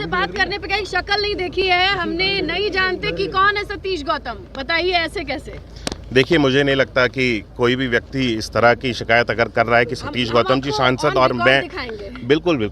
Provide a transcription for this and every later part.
आपसे बात करने पे कहीं शक्ल नहीं देखी है, हमने नहीं जानते कि कौन है सतीश गौतम, बताइए ऐसे कैसे? देखिए, मुझे नहीं लगता कि कोई भी व्यक्ति इस तरह की शिकायत अगर कर रहा है कि सतीश गौतम जी सांसद और मैं बिल्कुल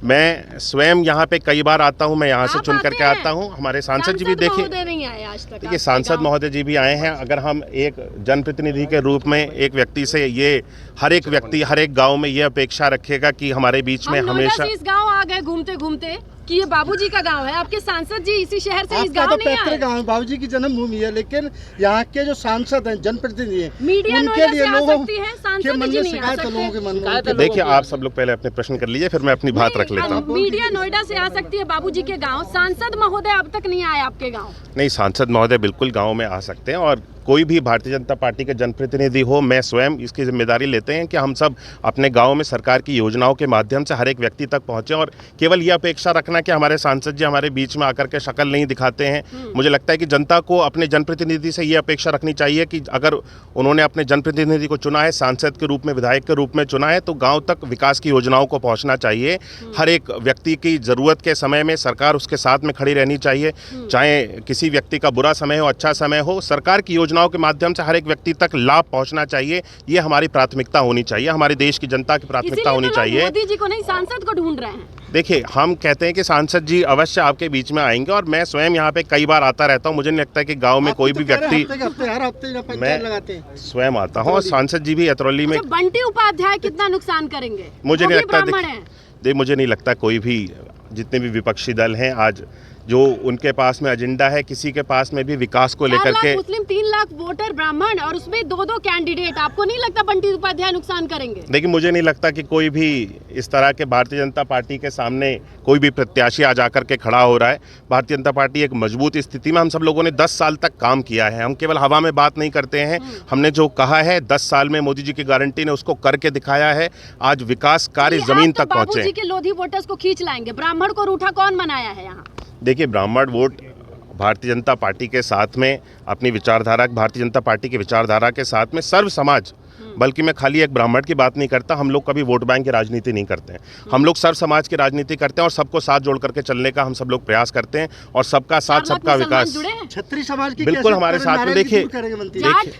मैं स्वयं यहाँ पे कई बार आता हूँ, मैं यहाँ से चुन करके आता हूँ। हमारे सांसद जी भी देखिए सांसद महोदय जी भी आए हैं। अगर हम एक जनप्रतिनिधि के रूप में एक व्यक्ति से ये हर एक व्यक्ति हर एक गांव में ये अपेक्षा रखेगा कि हमारे बीच में हमेशा इस गांव आ गए घूमते घूमते कि ये बाबूजी का गांव है, आपके सांसद जी इसी शहर से इस गांव नहीं आए। गांव है, बाबूजी की जन्मभूमि है, लेकिन यहाँ के जो सांसद हैं, जनप्रतिनिधि हैं, मीडिया उनके लिए लोगों के मन में शिकायत है, लोगों के मन में। देखिए, आप सब लोग पहले अपने प्रश्न कर लीजिए, फिर मैं अपनी बात रख लेता हूँ। मीडिया नोएडा से आ सकती है बाबूजी के गाँव, सांसद महोदय अब तक नहीं आए आपके गाँव? नहीं, सांसद महोदय बिल्कुल गाँव में आ सकते हैं और कोई भी भारतीय जनता पार्टी के जनप्रतिनिधि हो, मैं स्वयं इसकी जिम्मेदारी लेते हैं कि हम सब अपने गांव में सरकार की योजनाओं के माध्यम से हर एक व्यक्ति तक पहुंचे। और केवल ये अपेक्षा रखना कि हमारे सांसद जी हमारे बीच में आकर के शक्ल नहीं दिखाते हैं, मुझे लगता है कि जनता को अपने जनप्रतिनिधि से ये अपेक्षा रखनी चाहिए कि अगर उन्होंने अपने जनप्रतिनिधि को चुना है, सांसद के रूप में, विधायक के रूप में चुना है, तो गाँव तक विकास की योजनाओं को पहुँचना चाहिए। हर एक व्यक्ति की ज़रूरत के समय में सरकार उसके साथ में खड़ी रहनी चाहिए, चाहे किसी व्यक्ति का बुरा समय हो, अच्छा समय हो, सरकार की योजनाओं के माध्यम से हर एक व्यक्ति तक लाभ पहुंचना चाहिए। ये हमारी प्राथमिकता होनी चाहिए, हमारे देश की जनता की प्राथमिकता होनी चाहिए। मोदी जी को नहीं, सांसद को ढूंढ रहे हैं। देखिए, हम कहते हैं कि सांसद जी अवश्य आपके बीच में आएंगे और मैं स्वयं यहाँ पे कई बार आता रहता हूँ। मुझे नहीं लगता कि गांव में कोई भी व्यक्ति, मैं स्वयं आता हूँ और सांसद जी भी अतरौली में। बंटी उपाध्याय कितना नुकसान करेंगे? मुझे नहीं लगता, मुझे नहीं लगता कोई भी, जितने भी विपक्षी दल हैं आज, जो उनके पास में एजेंडा है, किसी के पास में भी विकास को लेकर के। मुस्लिम 3 लाख वोटर ब्राह्मण और उसमें 2 कैंडिडेट, आपको नहीं लगता बंटी उपाध्याय नुकसान करेंगे? देखिए, मुझे नहीं लगता कि कोई भी इस तरह के भारतीय जनता पार्टी के सामने कोई भी प्रत्याशी आज आकर के खड़ा हो रहा है। भारतीय जनता पार्टी एक मजबूत स्थिति में, हम सब लोगों ने 10 साल तक काम किया है। हम केवल हवा में बात नहीं करते हैं, हमने जो कहा है 10 साल में मोदी जी की गारंटी ने उसको करके दिखाया है। आज विकास कार्य जमीन तक पहुंचे। बाबूजी के लोधी वोटर्स को खींच लाएंगे, ब्राह्मण को रूठा कौन बनाया है यहाँ? देखिए, ब्राह्मण वोट भारतीय जनता पार्टी के साथ में अपनी विचारधारा, भारतीय जनता पार्टी की विचारधारा के साथ में सर्व समाज, बल्कि मैं खाली एक ब्राह्मण की बात नहीं करता, हम लोग कभी वोट बैंक की राजनीति नहीं करते हैं। हम लोग सर्व समाज की राजनीति करते हैं और सबको साथ जोड़ करके चलने का हम सब लोग प्रयास करते हैं और सबका साथ सबका विकास। छत्री समाज की बिल्कुल हमारे साथ में। देखिए,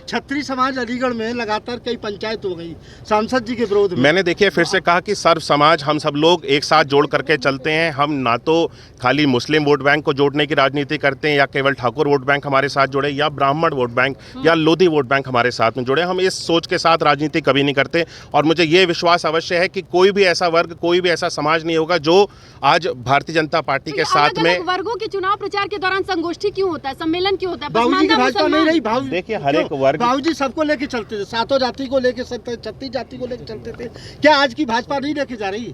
छत्री समाज अलीगढ़ में लगातार कई पंचायत हो गई सांसद जी के विरोध में। मैंने देखिए फिर से कहा कि सर्व समाज, हम सब लोग एक साथ जोड़ करके चलते हैं। हम ना तो खाली मुस्लिम वोट बैंक को जोड़ने की राजनीति करते हैं या केवल ठाकुर वोट बैंक हमारे साथ जुड़े या ब्राह्मण वोट बैंक या लोधी वोट बैंक हमारे साथ में जुड़े। हम इस सोच के साथ राजनीति कभी नहीं करते और मुझे ये विश्वास अवश्य है कि कोई भी ऐसा वर्ग, कोई भी ऐसा समाज नहीं होगा जो आज भारतीय जनता पार्टी के साथ में। वर्गों के चुनाव प्रचार के दौरान संगोष्ठी क्यों होता है, सम्मेलन क्यों होता है? बाबूजी की भाजपा नहीं रही, बाबूजी देखिए हर एक वर्ग, बाबूजी सबको लेके चलते थे, सातों जाति को लेके, 36 जाति को लेके चलते थे। क्या आज की भाजपा नहीं लेके जा रही?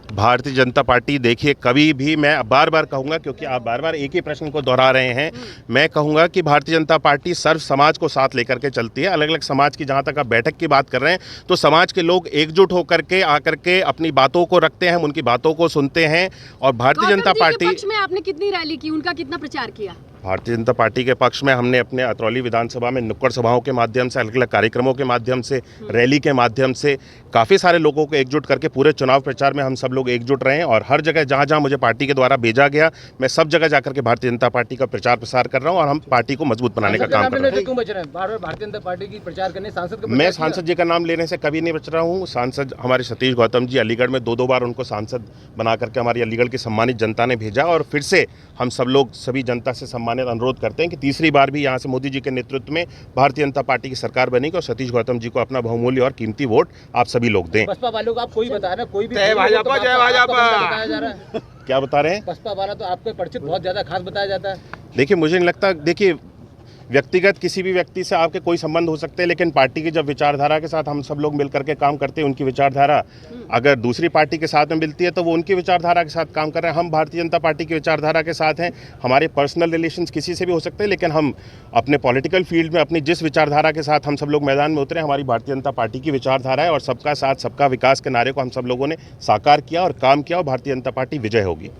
भारतीय जनता पार्टी, देखिए कभी भी, मैं बार बार कहूंगा क्योंकि आप बार बार एक ही प्रश्न को दोहरा रहे हैं, मैं कहूंगा कि भारतीय जनता पार्टी सर्व समाज को साथ लेकर के चलती है। अलग अलग समाज की, जहां तक आप बैठक की बात कर रहे हैं, तो समाज के लोग एकजुट होकर के आकर के अपनी बातों को रखते हैं, हम उनकी बातों को सुनते हैं। और भारतीय जनता पार्टी के पक्ष में आपने कितनी रैली की, उनका कितना प्रचार किया? भारतीय जनता पार्टी के पक्ष में हमने अपने अतरौली विधानसभा में नुक्कड़ सभाओं के माध्यम से, अलग अलग कार्यक्रमों के माध्यम से, रैली के माध्यम से काफ़ी सारे लोगों को एकजुट करके पूरे चुनाव प्रचार में हम सब लोग एकजुट रहे हैं। और हर जगह जहां जहां मुझे पार्टी के द्वारा भेजा गया, मैं सब जगह जाकर के भारतीय जनता पार्टी का प्रचार प्रसार कर रहा हूं और हम पार्टी को मजबूत बनाने का काम कर रहे हैं। भारतीय जनता पार्टी की प्रचार करने सांसद मैं सांसद जी का नाम लेने से कभी नहीं बच रहा हूँ। सांसद हमारे सतीश गौतम जी, अलीगढ़ में 2 बार उनको सांसद बना करके हमारी अलीगढ़ की सम्मानित जनता ने भेजा और फिर से हम सब लोग सभी जनता से सम्मानित अनुरोध करते हैं कि तीसरी बार भी यहाँ से मोदी जी के नेतृत्व में भारतीय जनता पार्टी की सरकार बनेगी और सतीश गौतम जी को अपना बहुमूल्य और कीमती वोट आप सभी लोग दें। बसपा वालों को आप कोई बता रहे हैं, कोई भी जय भाजपा, जय भाजपा क्या बता रहे हैं? बसपा वाला तो आपके परिचित बहुत ज्यादा खास बताया जाता है। देखिए, मुझे नहीं लगता, देखिए व्यक्तिगत किसी भी व्यक्ति से आपके कोई संबंध हो सकते हैं, लेकिन पार्टी की जब विचारधारा के साथ हम सब लोग मिल करके काम करते हैं, उनकी विचारधारा अगर दूसरी पार्टी के साथ में मिलती है तो वो उनकी विचारधारा के साथ काम कर रहे हैं। हम भारतीय जनता पार्टी की विचारधारा के साथ हैं। हमारे पर्सनल रिलेशंस किसी से भी हो सकते हैं, लेकिन हम अपने पॉलिटिकल फील्ड में अपनी जिस विचारधारा के साथ हम सब लोग मैदान में उतरे, हमारी भारतीय जनता पार्टी की विचारधारा है और सबका साथ सबका विकास के नारे को हम सब लोगों ने साकार किया और काम किया और भारतीय जनता पार्टी विजय होगी।